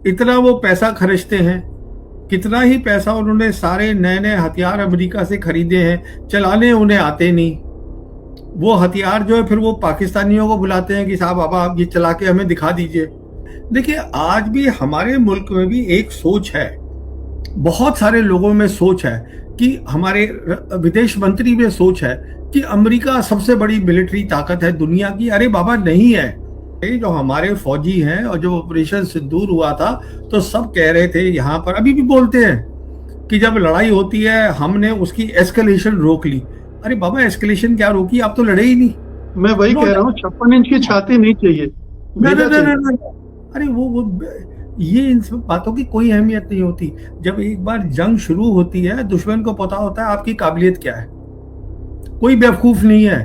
इतना वो पैसा खर्चते हैं, कितना ही पैसा उन्होंने सारे नए नए हथियार अमेरिका से खरीदे हैं, चलाने उन्हें आते नहीं। वो हथियार जो है फिर वो पाकिस्तानियों को बुलाते हैं कि साहब अब आप ये चला के हमें दिखा दीजिए। देखिए, आज भी हमारे मुल्क में भी एक सोच है, बहुत सारे लोगों में सोच है, कि हमारे विदेश मंत्री में सोच है कि अमेरिका सबसे बड़ी मिलिट्री ताकत है दुनिया की। अरे बाबा, नहीं है। जो हमारे फौजी हैं और जब ऑपरेशन सिंदूर हुआ था तो सब कह रहे थे, यहाँ पर अभी भी बोलते हैं कि जब लड़ाई होती है हमने उसकी एस्केलेशन रोक ली। अरे बाबा, एस्केलेशन क्या रोकी, आप तो लड़े ही नहीं। मैं वही कह रहा हूँ, 56 इंच की छाती नहीं चाहिए, भेजा चाहिए। अरे वो ये इन सब बातों की कोई अहमियत नहीं होती। जब एक बार जंग शुरू होती है, दुश्मन को पता होता है आपकी काबिलियत क्या है। कोई बेवकूफ नहीं है।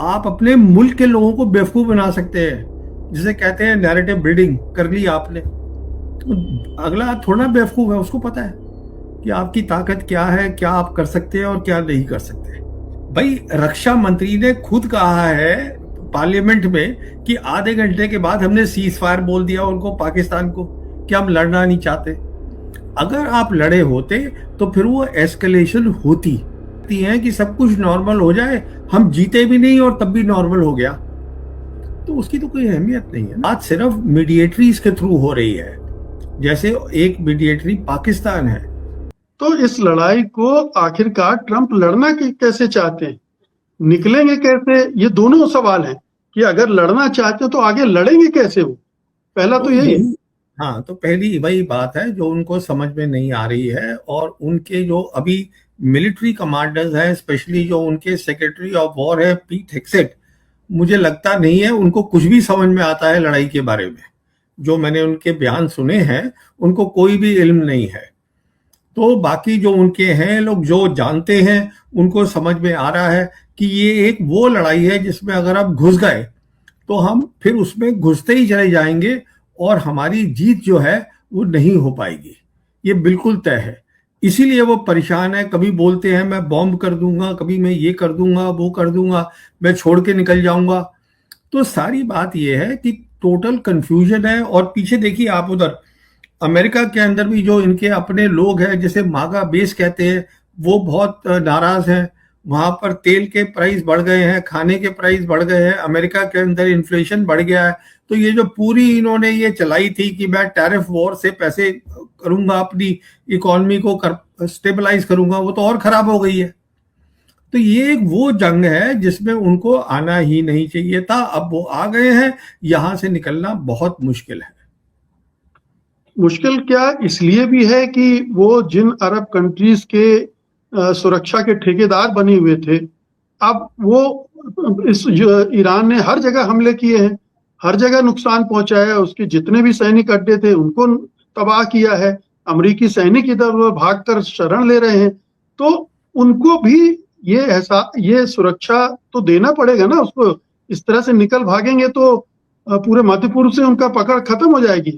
आप अपने मुल्क के लोगों को बेवकूफ बना सकते हैं, जिसे कहते हैं नैरेटिव बिल्डिंग कर ली आपने, तो अगला थोड़ा बेवकूफ है, उसको पता है कि आपकी ताकत क्या है, क्या आप कर सकते हैं और क्या नहीं कर सकते। भाई, रक्षा मंत्री ने खुद कहा है पार्लियामेंट में कि आधे घंटे के बाद हमने सीज फायर बोल दिया उनको, पाकिस्तान को, कि हम लड़ना नहीं चाहते। अगर आप लड़े होते तो फिर वो एस्केलेशन होती है कि सब कुछ नॉर्मल हो जाए, हम जीते भी नहीं और तब भी नॉर्मल हो गया, तो उसकी तो कोई अहमियत नहीं है। बात सिर्फ मीडिएटरीज के थ्रू हो रही है, जैसे एक मीडिएटरी पाकिस्तान है। तो इस लड़ाई को आखिरकार ट्रंप लड़ना कैसे चाहते हैं, निकलेंगे कैसे, ये दोनों सवाल हैं कि अगर लड़ना चाहते हैं तो आगे लड़ेंगे कैसे वो, पहला तो यही है। हाँ, तो पहली वही बात है जो उनको समझ में नहीं आ रही है। और उनके जो अभी मिलिट्री कमांडर्स हैं, स्पेशली जो उनके सेक्रेटरी ऑफ वॉर है पीट हेक्सेट, मुझे लगता नहीं है उनको कुछ भी समझ में आता है लड़ाई के बारे में। जो मैंने उनके बयान सुने हैं, उनको कोई भी इल्म नहीं है। तो बाकी जो उनके हैं लोग जो जानते हैं, उनको समझ में आ रहा है कि ये एक वो लड़ाई है जिसमें अगर आप घुस गए तो हम फिर उसमें घुसते ही चले जाएंगे और हमारी जीत जो है वो नहीं हो पाएगी। ये बिल्कुल तय है। इसीलिए वो परेशान है। कभी बोलते हैं मैं बॉम्ब कर दूंगा, कभी मैं ये कर दूंगा, वो कर दूंगा, मैं छोड़ के निकल जाऊंगा। तो सारी बात ये है कि टोटल कंफ्यूजन है। और पीछे देखिए आप, उधर अमेरिका के अंदर भी जो इनके अपने लोग हैं, जैसे मागा बेस कहते हैं, वो बहुत नाराज हैं। वहां पर तेल के प्राइस बढ़ गए हैं, खाने के प्राइस बढ़ गए हैं, अमेरिका के अंदर इन्फ्लेशन बढ़ गया है। तो ये जो पूरी इन्होंने ये चलाई थी कि मैं टैरिफ वॉर से पैसे करूंगा, अपनी इकोनॉमी को स्टेबलाइज करूंगा, वो तो और खराब हो गई है। तो ये एक वो जंग है जिसमें उनको आना ही नहीं चाहिए था। अब वो आ गए हैं, यहां से निकलना बहुत मुश्किल है। मुश्किल क्या इसलिए भी है कि वो जिन अरब कंट्रीज के सुरक्षा के ठेकेदार बने हुए थे, अब वो ईरान ने हर जगह हमले किए हैं, हर जगह नुकसान पहुंचाया है, उसके जितने भी सैनिक अड्डे थे उनको तबाह किया है। अमेरिकी सैनिक इधर भागकर शरण ले रहे हैं, तो उनको भी ये सुरक्षा तो देना पड़ेगा ना उसको। इस तरह से निकल भागेंगे तो पूरे मध्य पूर्व से उनका पकड़ खत्म हो जाएगी।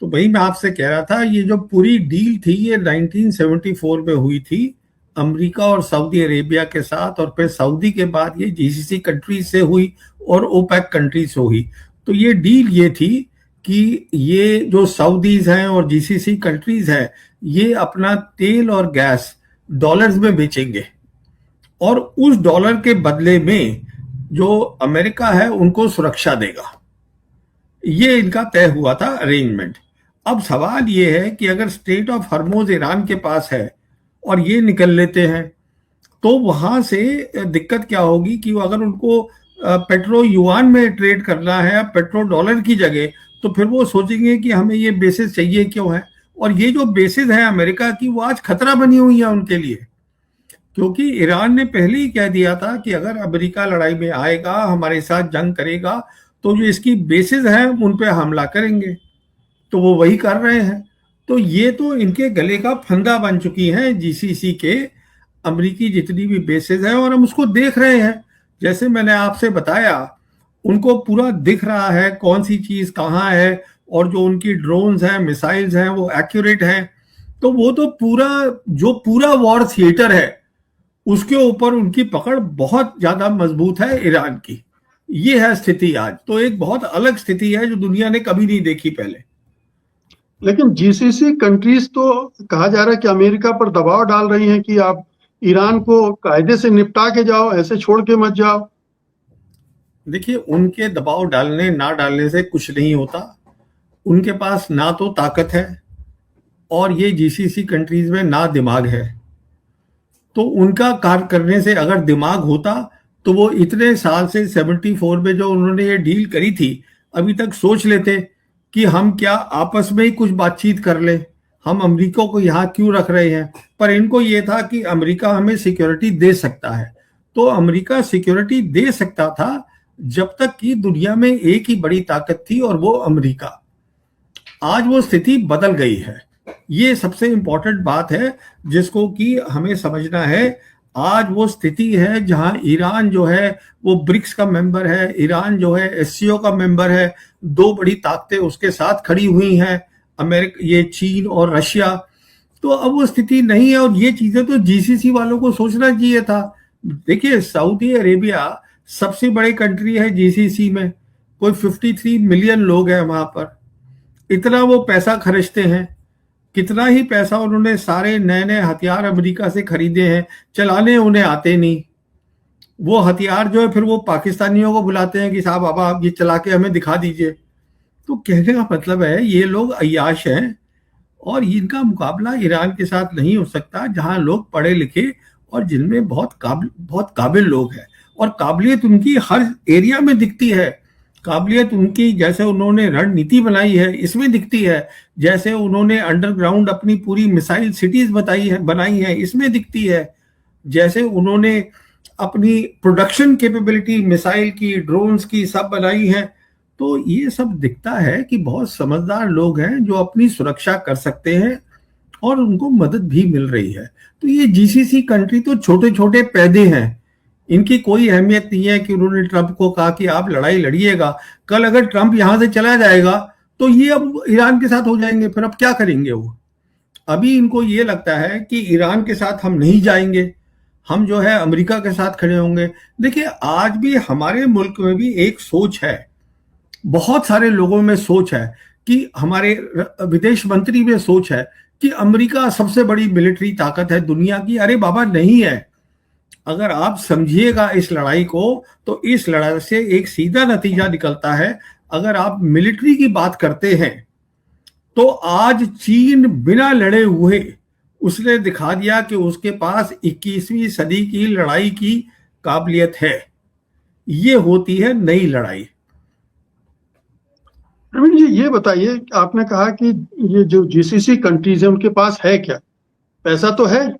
तो वही मैं आपसे कह रहा था, ये जो पूरी डील थी ये 1974 में हुई थी अमेरिका और सऊदी अरेबिया के साथ, और फिर सऊदी के बाद ये जीसीसी कंट्रीज से हुई और ओपेक कंट्रीज से हुई। तो ये डील ये थी कि ये जो सऊदीज हैं और जीसीसी कंट्रीज हैं, ये अपना तेल और गैस डॉलर्स में बेचेंगे और उस डॉलर के बदले में जो अमेरिका है उनको सुरक्षा देगा। ये इनका तय हुआ था अरेंजमेंट। अब सवाल ये है कि अगर स्ट्रेट ऑफ हॉर्मुज ईरान के पास है और ये निकल लेते हैं, तो वहां से दिक्कत क्या होगी कि अगर उनको पेट्रो युआन में ट्रेड करना है, पेट्रो डॉलर की जगह, तो फिर वो सोचेंगे कि हमें ये बेसिस चाहिए क्यों है। और ये जो बेसिस है अमेरिका की, वो आज खतरा बनी हुई है उनके लिए, क्योंकि ईरान ने पहले ही कह दिया था कि अगर अमेरिका लड़ाई में आएगा, हमारे साथ जंग करेगा, तो जो इसकी बेसिस है उन पे हमला करेंगे। तो वो वही कर रहे हैं। तो ये तो इनके गले का फंदा बन चुकी है जीसीसी के अमेरिकी जितनी भी बेसेस हैं, और हम उसको देख रहे हैं। जैसे मैंने आपसे बताया, उनको पूरा दिख रहा है कौन सी चीज कहाँ है, और जो उनकी ड्रोन्स हैं, मिसाइल्स हैं, वो एक्यूरेट हैं। तो वो तो पूरा वॉर थिएटर है, उसके ऊपर उनकी पकड़ बहुत ज्यादा मजबूत है ईरान की। ये है स्थिति आज। तो एक बहुत अलग स्थिति है जो दुनिया ने कभी नहीं देखी पहले। लेकिन जीसीसी कंट्रीज तो कहा जा रहा है कि अमेरिका पर दबाव डाल रही हैं कि आप ईरान को कायदे से निपटा के जाओ, ऐसे छोड़ के मत जाओ। देखिए, उनके दबाव डालने ना डालने से कुछ नहीं होता। उनके पास ना तो ताकत है और ये जीसीसी कंट्रीज में ना दिमाग है। तो उनका कार्य करने से अगर दिमाग होता तो वो इतने साल से 74 में जो उन्होंने ये डील करी थी, अभी तक सोच लेते कि हम क्या आपस में ही कुछ बातचीत कर ले, हम अमेरिका को यहाँ क्यों रख रहे हैं। पर इनको ये था कि अमेरिका हमें सिक्योरिटी दे सकता है, तो अमेरिका सिक्योरिटी दे सकता था जब तक कि दुनिया में एक ही बड़ी ताकत थी और वो अमेरिका। आज वो स्थिति बदल गई है। ये सबसे इंपॉर्टेंट बात है जिसको कि हमें समझना है। आज वो स्थिति है जहां ईरान जो है वो ब्रिक्स का मेंबर है, ईरान जो है एससीओ का मेंबर है, दो बड़ी ताकतें उसके साथ खड़ी हुई हैं, अमेरिका, ये चीन और रशिया। तो अब वो स्थिति नहीं है और ये चीजें तो जीसीसी वालों को सोचना चाहिए था। देखिए, सऊदी अरेबिया सबसे बड़ी कंट्री है जीसीसी में, कोई 53 मिलियन लोग हैं वहां पर, इतना वो पैसा खर्चते हैं, कितना ही पैसा उन्होंने सारे नए नए हथियार अमेरिका से खरीदे हैं, चलाने उन्हें आते नहीं। वो हथियार जो है फिर वो पाकिस्तानियों को बुलाते हैं कि साहब अब आप ये चला के हमें दिखा दीजिए। तो कहने का मतलब है ये लोग अय्याश हैं और इनका मुकाबला ईरान के साथ नहीं हो सकता, जहां लोग पढ़े लिखे और जिनमें बहुत काबिल लोग हैं और काबिलियत उनकी हर एरिया में दिखती है। काबिलियत उनकी, जैसे उन्होंने रणनीति बनाई है इसमें दिखती है, जैसे उन्होंने अंडरग्राउंड अपनी पूरी मिसाइल सिटीज बनाई है इसमें दिखती है, जैसे उन्होंने अपनी प्रोडक्शन कैपेबिलिटी मिसाइल की, ड्रोन्स की सब बनाई है। तो ये सब दिखता है कि बहुत समझदार लोग हैं जो अपनी सुरक्षा कर सकते हैं और उनको मदद भी मिल रही है। तो ये जीसीसी कंट्री तो छोटे छोटे पैदे हैं, इनकी कोई अहमियत नहीं है कि उन्होंने ट्रंप को कहा कि आप लड़ाई लड़िएगा। कल अगर ट्रंप यहां से चला जाएगा तो ये अब ईरान के साथ हो जाएंगे, फिर अब क्या करेंगे वो। अभी इनको ये लगता है कि ईरान के साथ हम नहीं जाएंगे, हम जो है अमेरिका के साथ खड़े होंगे। देखिए, आज भी हमारे मुल्क में भी एक सोच है, बहुत सारे लोगों में सोच है, कि हमारे विदेश मंत्री में सोच है कि अमेरिका सबसे बड़ी मिलिट्री ताकत है दुनिया की। अरे बाबा, नहीं है। अगर आप समझिएगा इस लड़ाई को, तो इस लड़ाई से एक सीधा नतीजा निकलता है। अगर आप मिलिट्री की बात करते हैं तो आज चीन बिना लड़े हुए उसने दिखा दिया कि उसके पास 21वीं सदी की लड़ाई की काबिलियत है। ये होती है नई लड़ाई। प्रवीण जी, ये बताइए, आपने कहा कि ये जो जीसीसी कंट्रीज है उनके पास है क्या? पैसा तो है,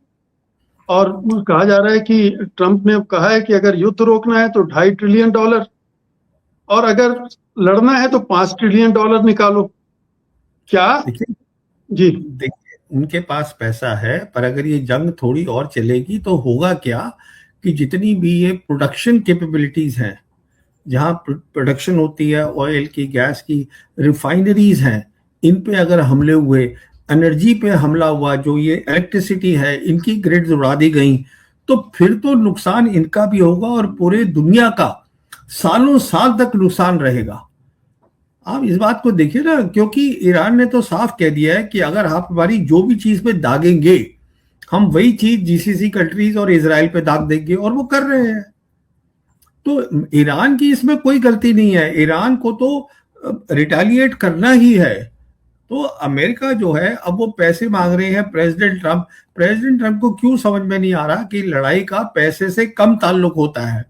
और कहा जा रहा है कि ट्रंप ने कहा है कि अगर युद्ध रोकना है तो $2.5 ट्रिलियन, और अगर लड़ना है तो $5 ट्रिलियन निकालो। क्या? देखिए, जी। उनके पास पैसा है, पर अगर ये जंग थोड़ी और चलेगी तो होगा क्या कि जितनी भी ये प्रोडक्शन कैपेबिलिटीज हैं, जहां प्रोडक्शन होती है ऑयल की, गैस की, रिफाइनरीज हैं, इन पे अगर हमले हुए, एनर्जी पे हमला हुआ, जो ये इलेक्ट्रिसिटी है इनकी ग्रिड्स उड़ा दी गई, तो फिर तो नुकसान इनका भी होगा और पूरे दुनिया का सालों साल तक नुकसान रहेगा। आप इस बात को देखिए ना, क्योंकि ईरान ने तो साफ कह दिया है कि अगर आप हमारी जो भी चीज पे दागेंगे, हम वही चीज जीसीसी कंट्रीज और इसराइल पे दाग देंगे, और वो कर रहे हैं। तो ईरान की इसमें कोई गलती नहीं है, ईरान को तो रिटेलिएट करना ही है। तो अमेरिका जो है अब वो पैसे मांग रहे हैं प्रेसिडेंट ट्रंप को क्यों समझ में नहीं आ रहा कि लड़ाई का पैसे से कम ताल्लुक होता है,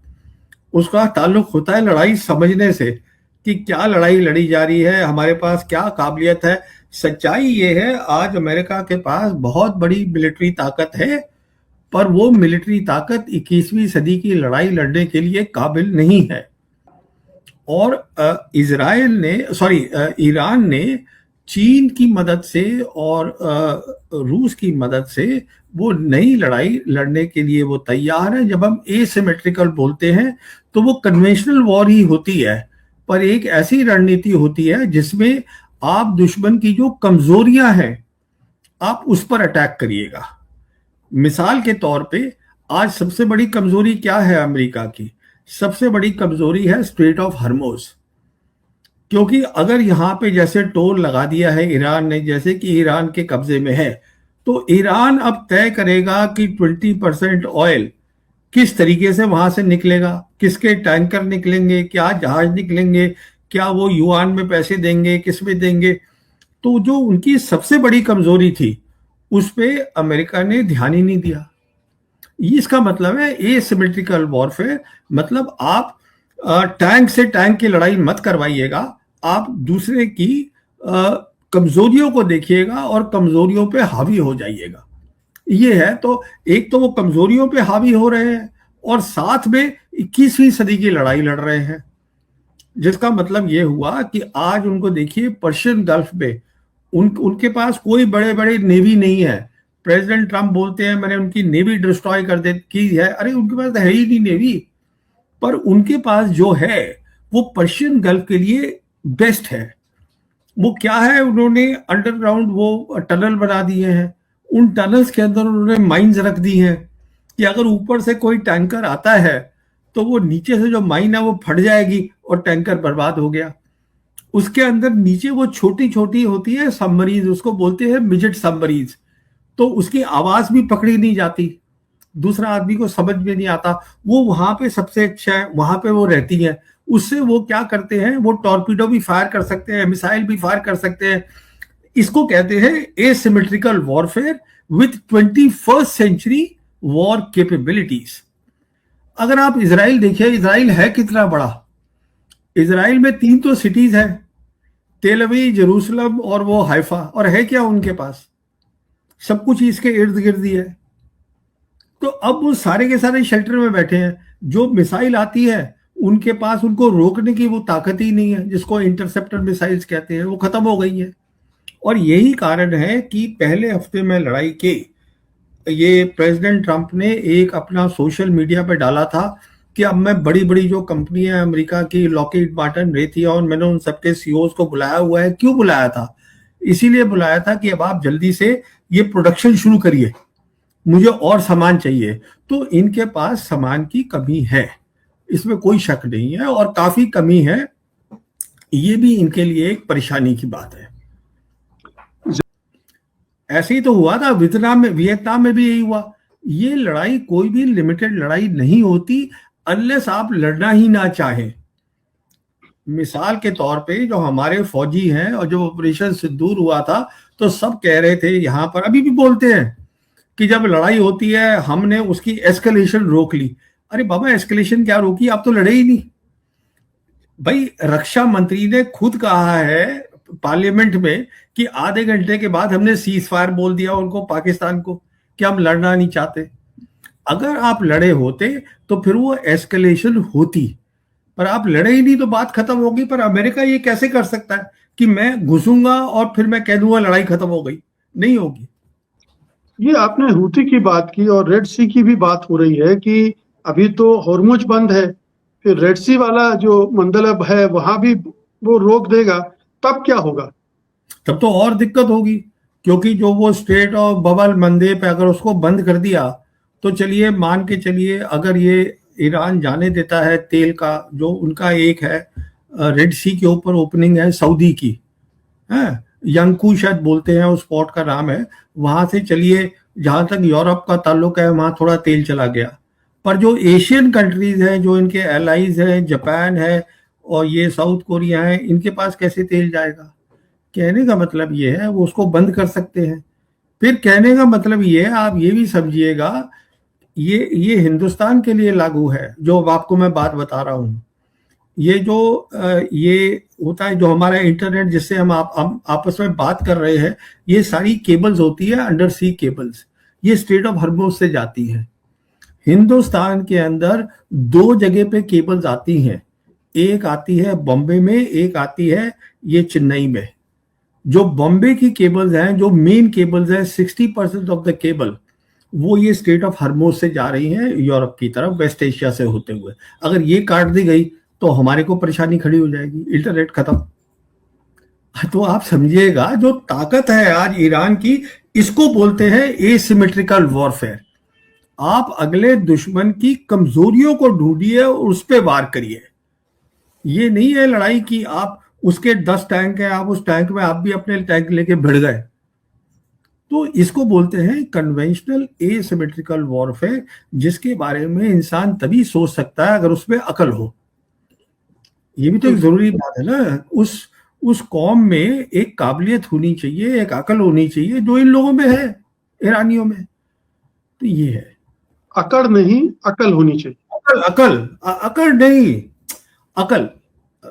उसका ताल्लुक होता है लड़ाई समझने से, कि क्या लड़ाई लड़ी जा रही है, हमारे पास क्या काबिलियत है। सच्चाई ये है, आज अमेरिका के पास बहुत बड़ी मिलिट्री ताकत है, पर वो मिलिट्री ताकत 21वीं सदी की लड़ाई लड़ने के लिए काबिल नहीं है। और ईरान ने चीन की मदद से और रूस की मदद से वो नई लड़ाई लड़ने के लिए वो तैयार है। जब हम एसिमेट्रिकल बोलते हैं तो वो कन्वेंशनल वॉर ही होती है, पर एक ऐसी रणनीति होती है जिसमें आप दुश्मन की जो कमजोरियां हैं आप उस पर अटैक करिएगा। मिसाल के तौर पे आज सबसे बड़ी कमजोरी क्या है अमेरिका की? सबसे बड़ी कमजोरी है स्ट्रेट ऑफ हर्मोज, क्योंकि अगर यहाँ पे जैसे टोल लगा दिया है ईरान ने, जैसे कि ईरान के कब्जे में है, तो ईरान अब तय करेगा कि 20% ऑयल किस तरीके से वहां से निकलेगा, किसके टैंकर निकलेंगे, क्या जहाज निकलेंगे, क्या वो युआन में पैसे देंगे, किस में देंगे। तो जो उनकी सबसे बड़ी कमजोरी थी उस पे अमेरिका ने ध्यान ही नहीं दिया। इसका मतलब है एसिमेट्रिकल वॉरफेयर, मतलब आप टैंक से टैंक की लड़ाई मत करवाइएगा, आप दूसरे की कमजोरियों को देखिएगा और कमजोरियों पे हावी हो जाइएगा। ये है, तो एक तो वो कमजोरियों पे हावी हो रहे हैं और साथ में 21वीं सदी की लड़ाई लड़ रहे हैं, जिसका मतलब ये हुआ कि आज उनको देखिए पर्शियन गल्फ में उनके पास कोई बड़े बड़े नेवी नहीं है। प्रेसिडेंट ट्रम्प बोलते हैं मैंने उनकी नेवी डिस्ट्रॉय कर दे की है, अरे उनके पास है ही नहीं नेवी, पर उनके पास जो है वो पर्शियन गल्फ के लिए बेस्ट है। वो क्या है, उन्होंने अंडरग्राउंड वो टनल बना दिए हैं, उन टनल्स के अंदर उन्होंने माइंस रख दी हैं कि अगर ऊपर से कोई टैंकर आता है तो वो नीचे से जो माइन है वो फट जाएगी और टैंकर बर्बाद हो गया। उसके अंदर नीचे वो छोटी छोटी होती है सबमरीज, उसको बोलते हैं मिजेट सबमरीज, तो उसकी आवाज भी पकड़ी नहीं जाती, दूसरा आदमी को समझ में नहीं आता। वो वहां पे सबसे अच्छा है, वहां पे वो रहती है। उससे वो क्या करते हैं, वो टॉर्पीडो भी फायर कर सकते हैं, मिसाइल भी फायर कर सकते हैं। इसको कहते हैं asymmetrical warfare with 21st century war capabilities. अगर आप इजराइल देखिए, इजराइल है कितना बड़ा। इजराइल में 3 तो सिटीज है, तेल अवीव, जेरूसलम और वो हाइफा, और है क्या उनके पास, सब कुछ इसके इर्द गिर्द ही है। तो अब वो सारे के सारे शेल्टर में बैठे हैं, जो मिसाइल आती है उनके पास उनको रोकने की वो ताकत ही नहीं है, जिसको इंटरसेप्टर मिसाइल्स कहते हैं, वो खत्म हो गई है। और यही कारण है कि पहले हफ्ते में लड़ाई के ये प्रेसिडेंट ट्रंप ने एक अपना सोशल मीडिया पे डाला था कि अब मैं बड़ी बड़ी जो कंपनियां अमेरिका की, लॉकहीड मार्टिन, रेथियॉन, मैंने उन सबके सीईओज को बुलाया हुआ है। क्यों बुलाया था? इसीलिए बुलाया था कि अब आप जल्दी से ये प्रोडक्शन शुरू करिए, मुझे और सामान चाहिए। तो इनके पास सामान की कमी है, इसमें कोई शक नहीं है, और काफी कमी है। ये भी इनके लिए एक परेशानी की बात है। ऐसे ही तो हुआ था वियतनाम में भी यही हुआ। ये लड़ाई कोई भी लिमिटेड लड़ाई नहीं होती अनलेस आप लड़ना ही ना चाहें। मिसाल के तौर पे जो हमारे फौजी हैं, और जो ऑपरेशन सिंदूर हुआ था, तो सब कह रहे थे, यहां पर अभी भी बोलते हैं कि जब लड़ाई होती है हमने उसकी एस्केलेशन रोक ली। अरे बाबा, एस्केलेशन क्या रोकी, आप तो लड़े ही नहीं। भाई, रक्षा मंत्री ने खुद कहा है पार्लियामेंट में कि आधे घंटे के बाद हमने सीज फायर बोल दिया उनको, पाकिस्तान को, कि हम लड़ना नहीं चाहते। अगर आप लड़े होते तो फिर वो एस्केलेशन होती, पर आप लड़े ही नहीं तो बात खत्म होगी। पर अमेरिका ये कैसे कर सकता है कि मैं घुसूंगा और फिर मैं कह दूंगा लड़ाई खत्म हो गई? नहीं होगी। ये आपने हूती की बात की और रेड सी की भी बात हो रही है कि अभी तो हॉर्मुज बंद है, फिर रेड सी वाला जो मंदलब है वहां भी वो रोक देगा, तब क्या होगा? तब तो और दिक्कत होगी, क्योंकि जो वो स्ट्रेट ऑफ बबल मंदेब, अगर उसको बंद कर दिया तो चलिए मान के चलिए, अगर ये ईरान जाने देता है तेल का, जो उनका एक है रेड सी के ऊपर ओपनिंग है सऊदी की, है यंकू शायद बोलते हैं उस पोर्ट का नाम है, वहां से चलिए जहां तक यूरोप का ताल्लुक है वहां थोड़ा तेल चला गया। पर जो एशियन कंट्रीज हैं, जो इनके एलाइज हैं, जापान है और ये साउथ कोरिया है, इनके पास कैसे तेल जाएगा? कहने का मतलब ये है वो उसको बंद कर सकते हैं। फिर कहने का मतलब ये है, आप ये भी समझिएगा, ये हिंदुस्तान के लिए लागू है जो अब आपको मैं बात बता रहा हूं। ये जो ये होता है, जो हमारा इंटरनेट जिससे हम आपस में बात कर रहे हैं, ये सारी केबल्स होती है अंडर सी केबल्स, ये स्ट्रेट ऑफ हॉर्मुज से जाती है। हिंदुस्तान के अंदर 2 जगह पे केबल्स आती हैं, एक आती है बॉम्बे में, एक आती है ये चेन्नई में। जो बॉम्बे की केबल्स हैं, जो मेन केबल्स हैं, 60% ऑफ द केबल वो ये स्ट्रेट ऑफ हॉर्मुज से जा रही हैं यूरोप की तरफ, वेस्ट एशिया से होते हुए। अगर ये काट दी गई तो हमारे को परेशानी खड़ी हो जाएगी, इंटरनेट खत्म। तो आप समझिएगा जो ताकत है आज ईरान की, इसको बोलते हैं एसिमेट्रिकल वॉरफेयर। आप अगले दुश्मन की कमजोरियों को ढूंढिए और उस पर वार करिए। ये नहीं है लड़ाई की आप उसके 10 टैंक है, आप उस टैंक में आप भी अपने टैंक लेके भिड़ गए। तो इसको बोलते हैं कन्वेंशनल एसिमेट्रिकल वॉरफेयर, जिसके बारे में इंसान तभी सोच सकता है अगर उसमें अकल हो। ये भी तो एक जरूरी बात है ना। उस कौम में एक काबिलियत होनी चाहिए, एक अकल होनी चाहिए, जो इन लोगों में है, ईरानियों में। तो ये है, अकड़ नहीं, अकल होनी चाहिए। अकल अकल अकल नहीं, अकल,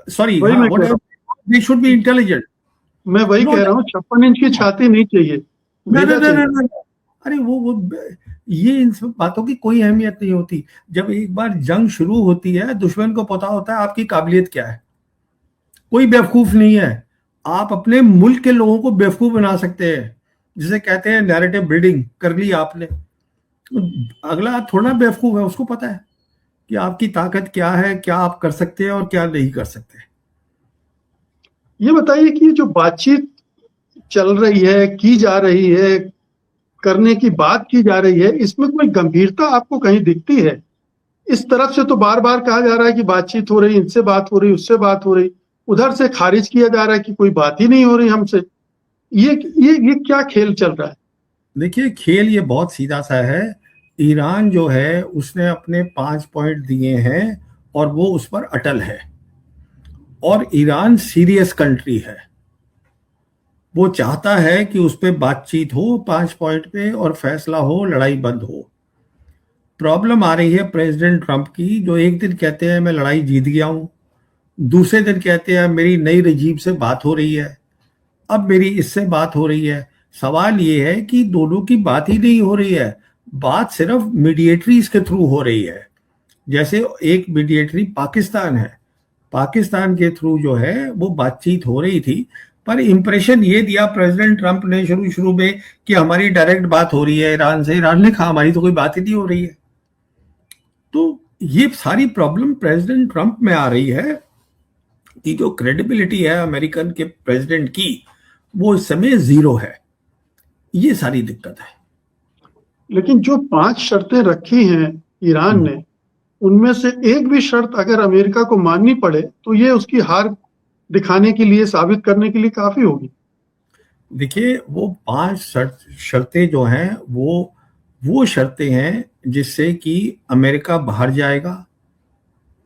सॉरी, वही हाँ, मैं कह रहा हूँ, दे शुड बी इंटेलिजेंट। मैं वही नो, कह रहा हूँ, 56 इंच की छाती नहीं चाहिए, ना ना भेजा ना चाहिए। ना ना। अरे वो ये इन सब बातों की कोई अहमियत नहीं होती। जब एक बार जंग शुरू होती है, दुश्मन को पता होता है आपकी काबिलियत क्या है। कोई बेवकूफ नहीं है। आप अपने मुल्क के लोगों को बेवकूफ बना सकते हैं, जिसे कहते हैं नैरेटिव बिल्डिंग कर ली आपने। अगला थोड़ा बेवकूफ है, उसको पता है कि आपकी ताकत क्या है, क्या आप कर सकते हैं और क्या नहीं कर सकते। ये बताइए कि जो बातचीत चल रही है, की जा रही है, करने की बात की जा रही है, इसमें कोई गंभीरता आपको कहीं दिखती है? इस तरफ से तो बार बार कहा जा रहा है कि बातचीत हो रही, इनसे बात हो रही, उससे बात हो रही, उधर से खारिज किया जा रहा है कि कोई बात ही नहीं हो रही हमसे। ये क्या खेल चल रहा है? देखिए, खेल ये बहुत सीधा सा है। ईरान जो है उसने अपने 5 पॉइंट दिए हैं और वो उस पर अटल है। और ईरान सीरियस कंट्री है, वो चाहता है कि उस पर बातचीत हो 5 पॉइंट पे और फैसला हो, लड़ाई बंद हो। प्रॉब्लम आ रही है प्रेसिडेंट ट्रंप की, जो एक दिन कहते हैं मैं लड़ाई जीत गया हूं, दूसरे दिन कहते हैं मेरी नई रजीब से बात हो रही है, अब मेरी इससे बात हो रही है। सवाल ये है कि दोनों की बात ही नहीं हो रही है, बात सिर्फ मीडिएटरीज के थ्रू हो रही है। जैसे एक मीडिएटरी पाकिस्तान है, पाकिस्तान के थ्रू जो है वो बातचीत हो रही थी, पर इंप्रेशन ये दिया प्रेसिडेंट ट्रंप ने शुरू शुरू में कि हमारी डायरेक्ट बात हो रही है ईरान से। ईरान ने कहा हमारी तो कोई बात ही नहीं हो रही है। तो ये सारी प्रॉब्लम प्रेसिडेंट ट्रंप में आ रही है कि जो क्रेडिबिलिटी है अमेरिकन के प्रेसिडेंट की, वो इस समय जीरो है। ये सारी दिक्कत है। लेकिन जो 5 शर्तें रखी हैं ईरान ने, उनमें से एक भी शर्त अगर अमेरिका को माननी पड़े तो ये उसकी हार दिखाने के लिए, साबित करने के लिए काफी होगी। देखिए, वो 5 शर्तें जो हैं वो शर्तें हैं जिससे कि अमेरिका बाहर जाएगा,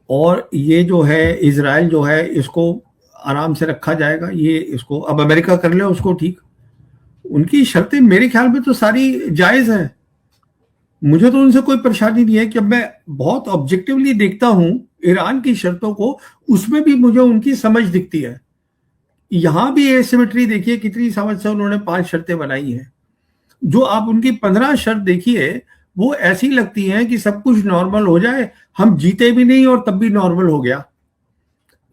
और ये जो है इजराइल जो है इसको आराम से रखा जाएगा। ये इसको अब अमेरिका कर ले उसको ठीक। उनकी शर्तें मेरे ख्याल में तो सारी जायज हैं। मुझे तो उनसे कोई परेशानी नहीं है कि अब मैं बहुत ऑब्जेक्टिवली देखता हूं ईरान की शर्तों को, उसमें भी मुझे उनकी समझ दिखती है। यहां भी एसिमेट्री देखिए, कितनी समझ से उन्होंने 5 शर्तें बनाई हैं। जो आप उनकी 15 शर्त देखिए, वो ऐसी लगती हैं कि सब कुछ नॉर्मल हो जाए, हम जीते भी नहीं और तब भी नॉर्मल हो गया।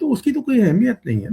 तो उसकी तो कोई अहमियत नहीं है ना।